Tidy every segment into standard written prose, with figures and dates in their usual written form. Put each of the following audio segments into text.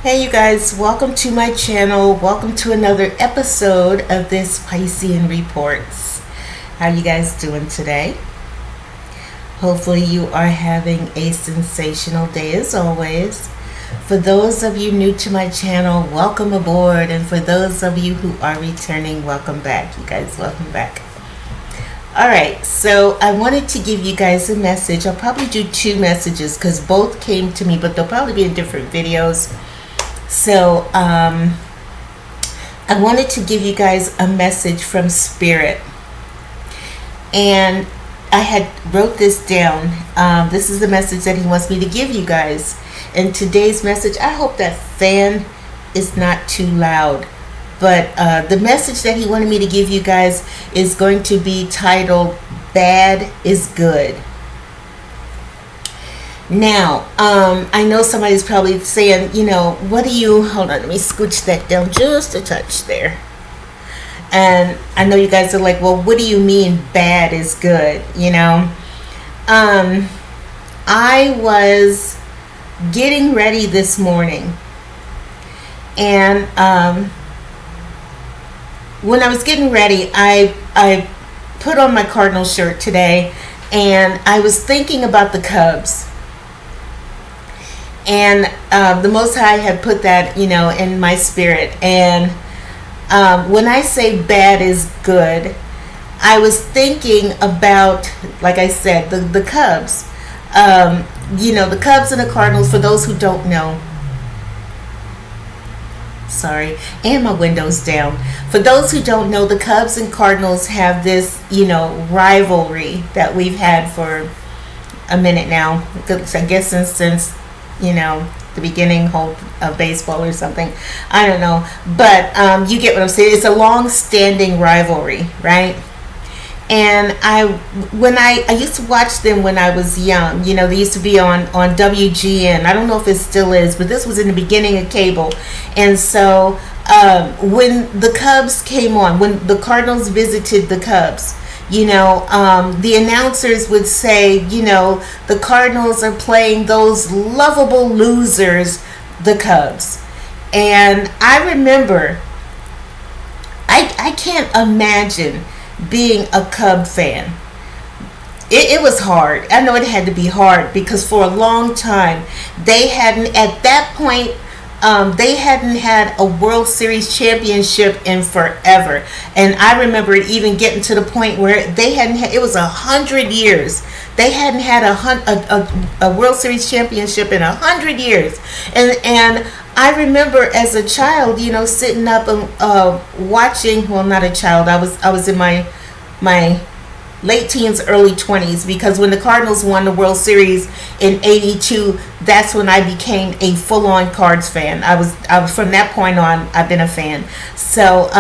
Hey you guys, welcome to my channel. Welcome to another episode of this Piscean Reports. How you guys doing today? Hopefully you are having a sensational day as always. For those of you new to my channel, welcome aboard. And for those of you who are returning, welcome back. You guys, welcome back. Alright, so I wanted to give you guys a message. I'll probably do two messages because both came to me, but they'll probably be in different videos. So I wanted to give you guys a message from Spirit, and I had wrote this down. This is the message that he wants me to give you guys. And today's message, I hope that fan is not too loud, but the message that he wanted me to give you guys is going to be titled "Bad is Good." Now, I know somebody's probably saying, what do you, hold on, let me scooch that down just a touch there. And I know you guys are like, well, what do you mean bad is good, I was getting ready this morning, and when I was getting ready, I put on my Cardinal shirt today, and I was thinking about the Cubs. And the Most High had put that, in my spirit. And when I say bad is good, I was thinking about, like I said, the Cubs. The Cubs and the Cardinals, for those who don't know. Sorry, and my window's down. For those who don't know, the Cubs and Cardinals have this, rivalry that we've had for a minute now. I guess since the beginning of baseball or something. I don't know. But you get what I'm saying. It's a long-standing rivalry, right? And I used to watch them when I was young. They used to be on WGN. I don't know if it still is, but this was in the beginning of cable. And so when the Cubs came on, when the Cardinals visited the Cubs, the announcers would say, the Cardinals are playing those lovable losers, the Cubs. And I remember, I can't imagine being a Cub fan. It was hard. I know it had to be hard because for a long time, they hadn't, at that point, they hadn't had a World Series championship in forever. And I remember it even getting to the point where they hadn't had, it was 100 years. They hadn't had a World Series championship in 100 years. And I remember as a child, sitting up and watching, well, not a child, I was in my late teens, early 20s, because when the Cardinals won the World Series in '82, that's when I became a full-on Cards fan. I was from that point on, I've been a fan. So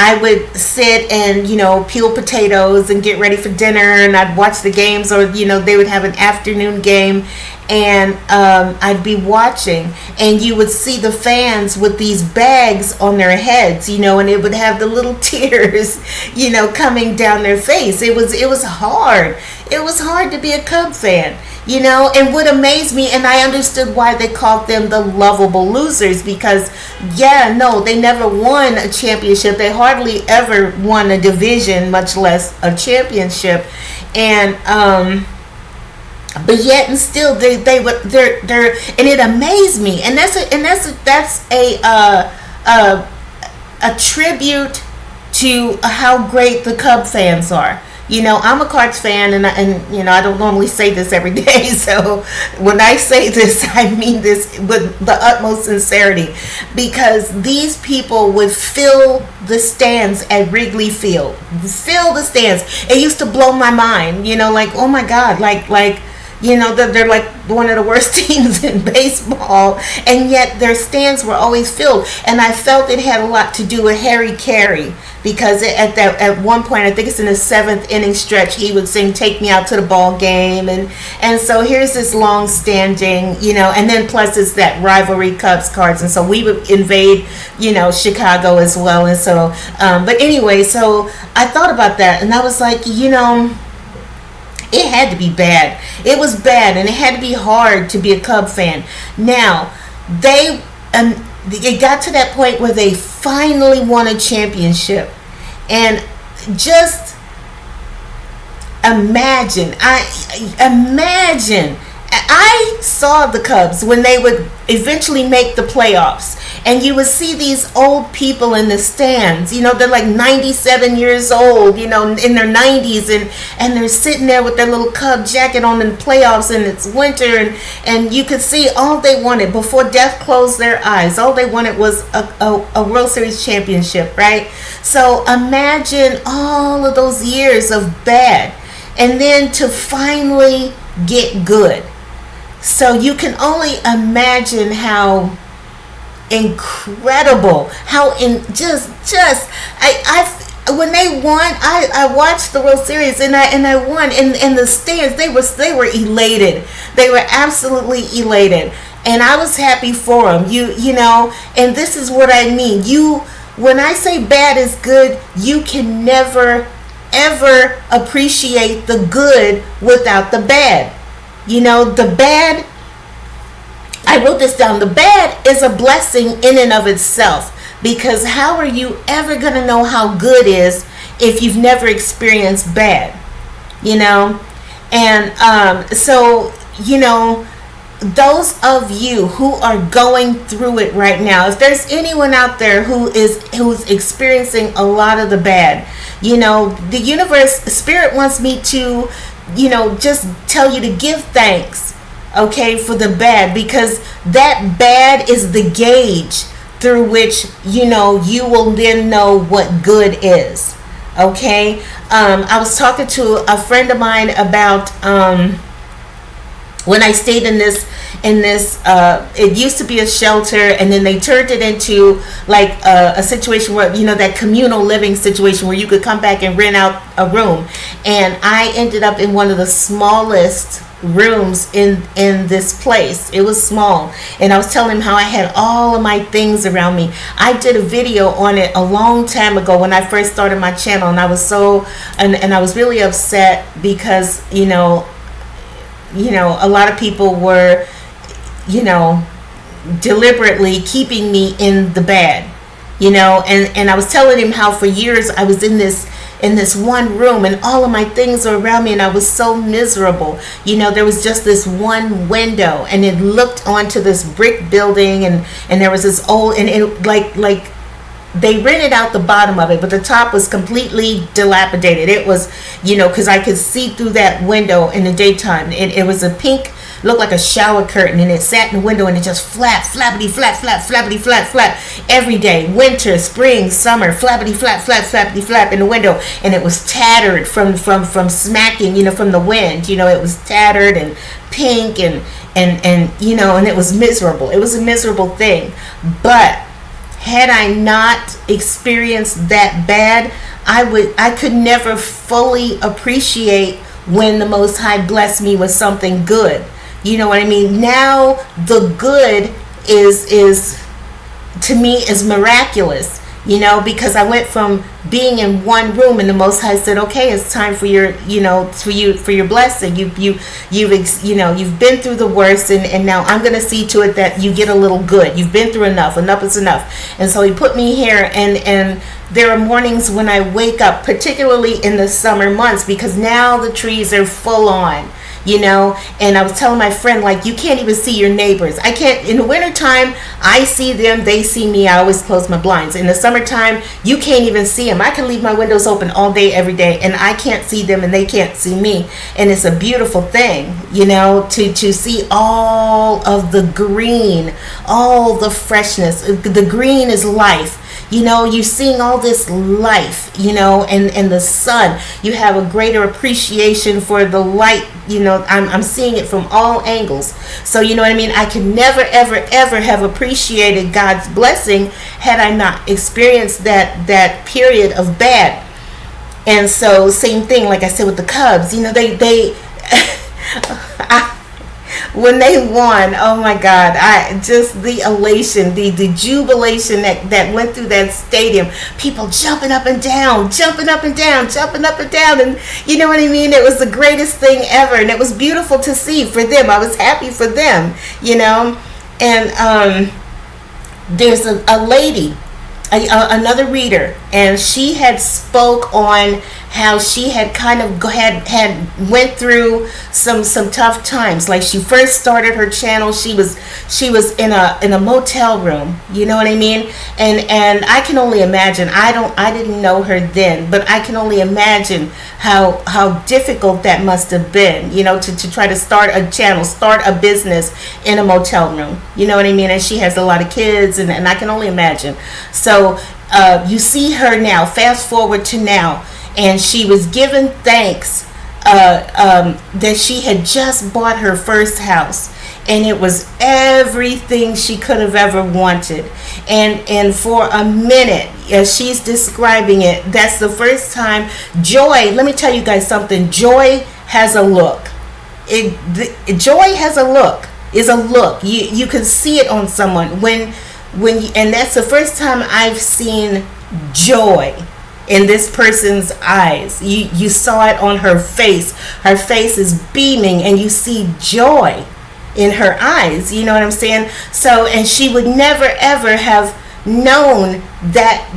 I would sit and peel potatoes and get ready for dinner, and I'd watch the games, or they would have an afternoon game, and I'd be watching, and you would see the fans with these bags on their heads, and it would have the little tears, coming down their face. It was hard. It was hard to be a Cub fan, and what amazed me, and I understood why they called them the lovable losers, because they never won a championship. They hardly ever won a division, much less a championship. And but yet and still they're and it amazed me, and that's a tribute to how great the Cub fans are. I'm a Cards fan, and I don't normally say this every day. So when I say this, I mean this with the utmost sincerity, because these people would fill the stands at Wrigley Field, fill the stands. It used to blow my mind, like, oh my God, like. They're like one of the worst teams in baseball, and yet their stands were always filled. And I felt it had a lot to do with Harry Carey, because at one point, I think it's in the 7th inning stretch, he would sing "Take Me Out to the Ball Game," and so here's this long-standing, and then plus it's that rivalry, Cubs Cards, and so we would invade, Chicago as well, and so, but anyway, so I thought about that, and I was like, it had to be bad. It was bad, and it had to be hard to be a Cub fan. Now, they and it got to that point where they finally won a championship. And just imagine, I saw the Cubs when they would eventually make the playoffs, and you would see these old people in the stands. They're like 97 years old, in their 90s, and they're sitting there with their little Cub jacket on in the playoffs, and it's winter, and you could see all they wanted before death closed their eyes. All they wanted was a World Series championship, right? So imagine all of those years of bad, and then to finally get good. So you can only imagine how incredible, when they won, I watched the World Series, and I won, in the stands they were elated. They were absolutely elated, and I was happy for them. And this is what I mean. When I say bad is good, you can never ever appreciate the good without the bad. The bad, I wrote this down, the bad is a blessing in and of itself, because how are you ever going to know how good is if you've never experienced bad? And so those of you who are going through it right now, if there's anyone out there who's experiencing a lot of the bad, the universe, spirit wants me to just tell you to give thanks, okay, for the bad, because that bad is the gauge through which you will then know what good is. Okay. I was talking to a friend of mine about when I stayed in this it used to be a shelter, and then they turned it into like a situation where that communal living situation where you could come back and rent out a room. And I ended up in one of the smallest rooms in this place. It was small, and I was telling him how I had all of my things around me. I did a video on it a long time ago when I first started my channel, and I was and I was really upset because a lot of people were, deliberately keeping me in the bad, and I was telling him how for years I was in this one room, and all of my things are around me, and I was so miserable. There was just this one window, and it looked onto this brick building, and there was this old, and it like they rented out the bottom of it, but the top was completely dilapidated. It was, because I could see through that window in the daytime. It was a pink, looked like a shower curtain, and it sat in the window, and it just flappity flap every day. Winter, spring, summer, flappity flap in the window, and it was tattered from smacking, from the wind. It was tattered and pink, and it was miserable. It was a miserable thing, but had I not experienced that bad, I could never fully appreciate when the Most High blessed me with something good. You know what I mean? Now the good is to me is miraculous. Because I went from being in one room, and the Most High said, "Okay, it's time for your, for your blessing. You've been through the worst, and now I'm going to see to it that you get a little good. You've been through enough. Enough is enough." And so He put me here, and there are mornings when I wake up, particularly in the summer months, because now the trees are full on. And I was telling my friend, like, you can't even see your neighbors. I can't, in the wintertime, I see them, they see me. I always close my blinds. In the summertime, you can't even see them. I can leave my windows open all day, every day, and I can't see them, and they can't see me. And it's a beautiful thing, to see all of the green, all the freshness. The green is life. You're seeing all this life, and the sun. You have a greater appreciation for the light. I'm seeing it from all angles. So, you know what I mean? I could never, ever, ever have appreciated God's blessing had I not experienced that period of bad. And so, same thing, like I said with the Cubs, they when they won, oh my God, just the elation, the jubilation that went through that stadium, people jumping up and down, and you know what I mean? It was the greatest thing ever, and it was beautiful to see for them. I was happy for them, and there's a lady, another reader, and she had spoke on how she had kind of had went through some tough times. Like, she first started her channel, she was in a motel room, you know what I mean? And I can only imagine. I didn't know her then, but I can only imagine how difficult that must have been, you know, to try to start a channel, start a business in a motel room, you know what I mean? And she has a lot of kids, and I can only imagine. So you see her now, fast forward to now, and she was given thanks that she had just bought her first house, and it was everything she could have ever wanted. And for a minute, as she's describing it, that's the first time. Joy, let me tell you guys something. Joy has a look. Joy has a look. Is a look. You can see it on someone and that's the first time I've seen joy in this person's eyes. You saw it on her face. Her face is beaming, and you see joy in her eyes. You know what I'm saying? So, and she would never ever have known that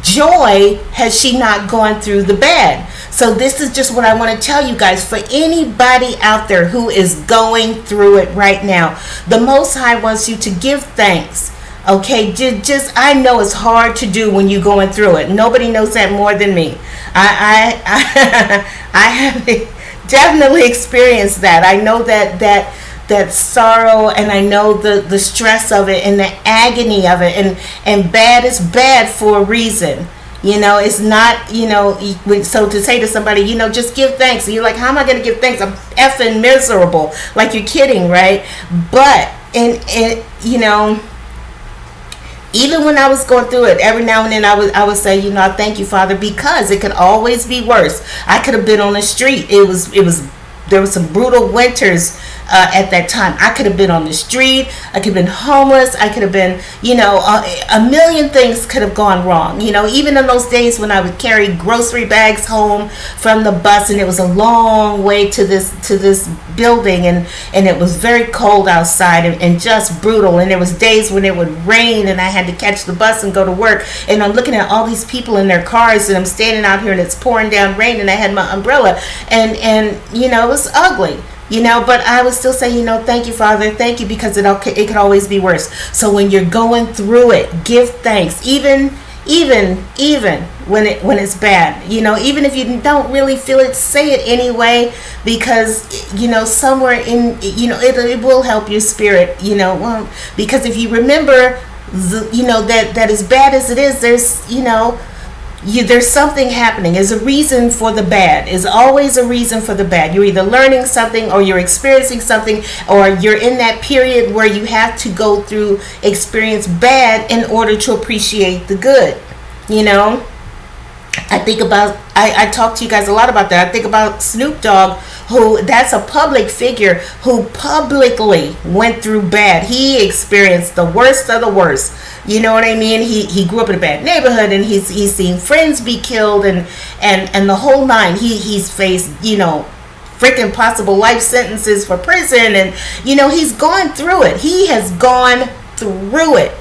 joy had she not gone through the bad. So this is just what I want to tell you guys. For anybody out there who is going through it right now, the Most High wants you to give thanks. Okay, just I know it's hard to do when you're going through it. Nobody knows that more than me. I have definitely experienced that. I know that sorrow, and I know the stress of it and the agony of it, and bad is bad for a reason. You know, it's not, you know, so to say to somebody, you know, just give thanks. And you're like, how am I going to give thanks? I'm effing miserable. Like, you're kidding, right? But, you know, even when I was going through it, every now and then I would say, you know, I thank you, Father, because it could always be worse. I could have been on the street. There were some brutal winters at that time. I could have been on the street. I could have been homeless. I could have been, you know, a million things could have gone wrong. You know, even in those days when I would carry grocery bags home from the bus, and it was a long way to this building, and it was very cold outside, and just brutal. And there was days when it would rain, and I had to catch the bus and go to work. And I'm looking at all these people in their cars, and I'm standing out here, and it's pouring down rain, and I had my umbrella, and you know, it was ugly. You know, but I would still say, you know, thank you, Father, thank you, because it could always be worse. So when you're going through it, give thanks, even when it's bad. You know, even if you don't really feel it, say it anyway, because, you know, somewhere in, you know, it will help your spirit. You know, because if you remember, you know, that as bad as it is, there's, you know, there's something happening. There's a reason for the bad. There's always a reason for the bad. You're either learning something, or you're experiencing something, or you're in that period where you have to go through experience bad in order to appreciate the good. You know, I talk to you guys a lot about that. I think about Snoop Dogg, that's a public figure who publicly went through bad. He experienced the worst of the worst. You know what I mean? He grew up in a bad neighborhood, and he's seen friends be killed, and the whole nine. He's faced, you know, freaking possible life sentences for prison, and, you know, he's gone through it. He has gone through it.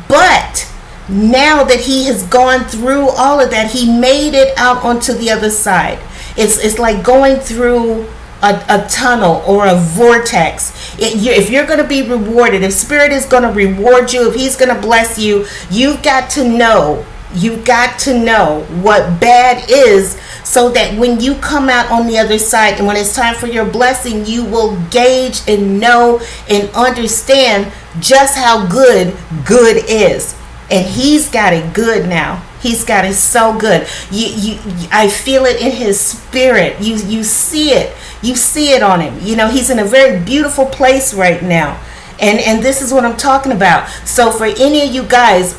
But now that he has gone through all of that, he made it out onto the other side. It's like going through a tunnel or a vortex. If you're going to be rewarded, if Spirit is going to reward you, if He's going to bless you, you've got to know what bad is, so that when you come out on the other side, and when it's time for your blessing, you will gauge and know and understand just how good is. And He's got it good now. He's got it so good. I feel it in His spirit. You see it. You see it on Him. You know, He's in a very beautiful place right now. And this is what I'm talking about. So for any of you guys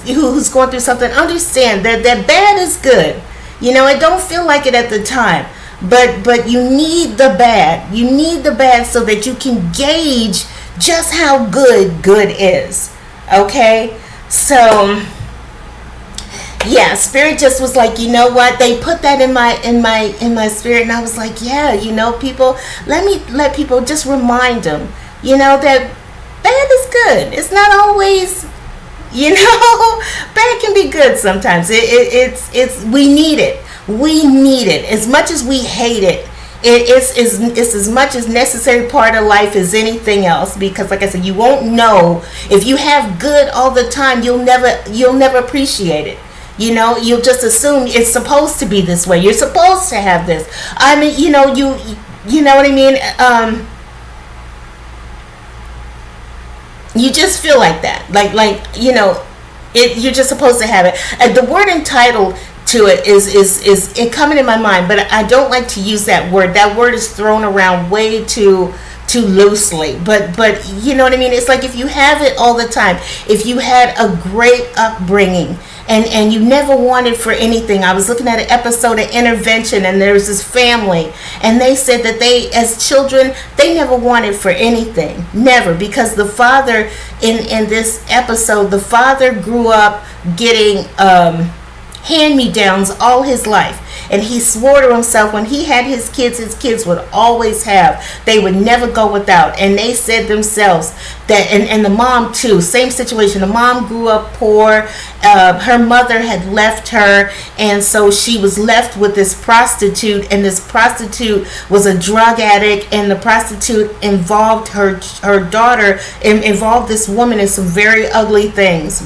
who's going through something, understand that bad is good. You know, it don't feel like it at the time. But you need the bad. You need the bad so that you can gauge just how good is. Okay? So yeah, Spirit just was like, you know what? They put that in my spirit, and I was like, yeah, you know, people, let people just remind them, you know, that bad is good. It's not always Bad can be good sometimes. It's we need it. We need it as much as we hate it. It's as much as necessary part of life as anything else, because like I said, you won't know if you have good all the time. You'll never appreciate it. You'll just assume it's supposed to be this way. You're supposed to have this. I mean, you know what I mean. You just feel like that, you're just supposed to have it. And the word entitled to it is it coming in my mind, but I don't like to use that word. That word is thrown around way too loosely. But you know what I mean? It's like if you have it all the time, if you had a great upbringing and you never wanted for anything. I was looking at an episode of Intervention, and there was this family, and they said that they, as children, they never wanted for anything. Never. Because the father, in this episode, the father grew up getting hand-me-downs all his life, and he swore to himself when he had his kids would always have, they would never go without. And they said themselves that, and the mom too, same situation. The mom grew up poor. Her mother had left her, and so she was left with this prostitute, and this prostitute was a drug addict, and the prostitute involved her daughter, involved this woman in some very ugly things.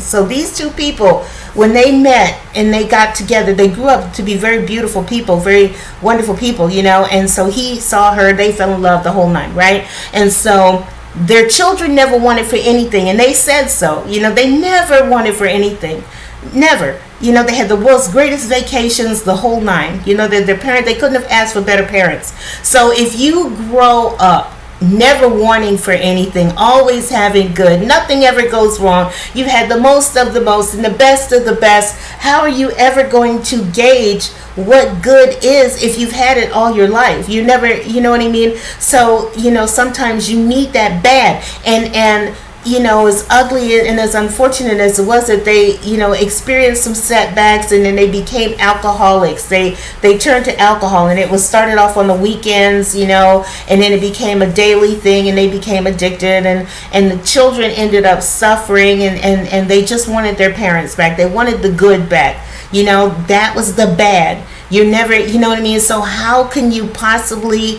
So these two people, when they met and they got together, they grew up to be very beautiful people, very wonderful people, and so he saw her, they fell in love, the whole nine, right? And so their children never wanted for anything, and they said so. They never wanted for anything. Never. They had the world's greatest vacations, the whole nine. Their parents, they couldn't have asked for better parents. So if you grow up never wanting for anything, always having good, nothing ever goes wrong, you've had the most of the most and the best of the best, how are you ever going to gauge what good is if you've had it all your life? You never, you know what I mean? So, sometimes you need that bad, and as ugly and as unfortunate as it was that they, experienced some setbacks, and then they became alcoholics. They turned to alcohol, and it was started off on the weekends, and then it became a daily thing, and they became addicted, and the children ended up suffering, and they just wanted their parents back. They wanted the good back. That was the bad. You never, you know what I mean? So how can you possibly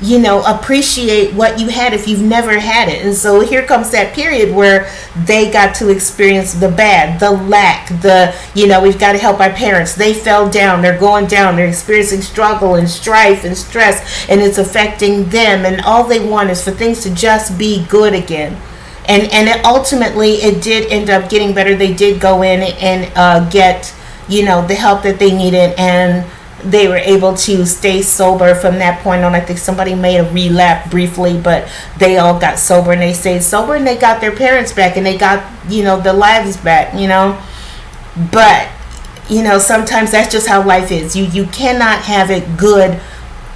appreciate what you had if you've never had it? And so here comes that period where they got to experience the bad, the lack, we've got to help our parents. They fell down, they're going down, they're experiencing struggle and strife and stress, and it's affecting them, and all they want is for things to just be good again. And ultimately it did end up getting better. They did go in and get the help that they needed, and they were able to stay sober from that point on. I think somebody may have relapsed briefly, but they all got sober, and they stayed sober, and they got their parents back, and they got, their lives back, But, sometimes that's just how life is. You cannot have it good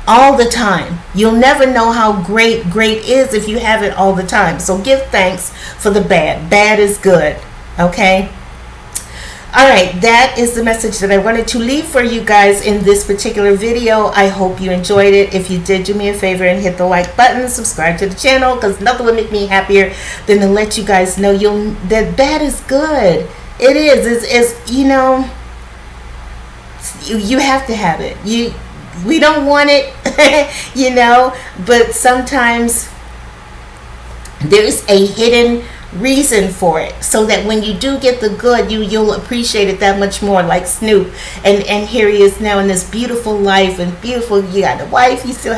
all the time. You'll never know how great is if you have it all the time. So give thanks for the bad. Bad is good. Okay? All right, that is the message that I wanted to leave for you guys in this particular video. I hope you enjoyed it. If you did, do me a favor and hit the like button, subscribe to the channel, because nothing would make me happier than to let you guys know that bad is good. It is. It's you have to have it. We don't want it, but sometimes there's a hidden reason for it, so that when you do get the good, you'll appreciate it that much more. Like Snoop, and here he is now in this beautiful life, and beautiful, you got a wife, he still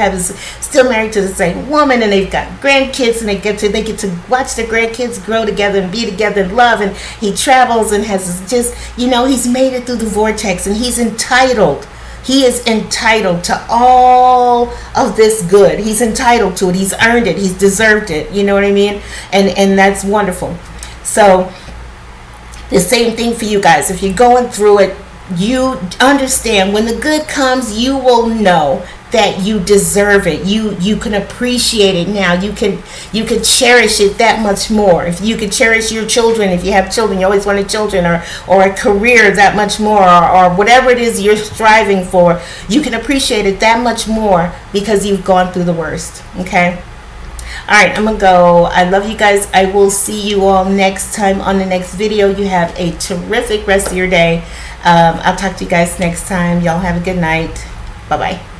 married to the same woman, and they've got grandkids, and they get to watch the grandkids grow together and be together in love, and he travels and has just, he's made it through the vortex, and he's entitled. He is entitled to all of this good. He's entitled to it. He's earned it. He's deserved it. You know what I mean? And that's wonderful. So the same thing for you guys. If you're going through it, you understand when the good comes, you will know that you deserve it. You can appreciate it now. You can cherish it that much more. If you can cherish your children, if you have children, you always wanted children, or a career that much more, or whatever it is you're striving for, you can appreciate it that much more because you've gone through the worst. Okay? All right, I'm gonna go. I love you guys. I will see you all next time on the next video. You have a terrific rest of your day. I'll talk to you guys next time. Y'all have a good night. Bye bye.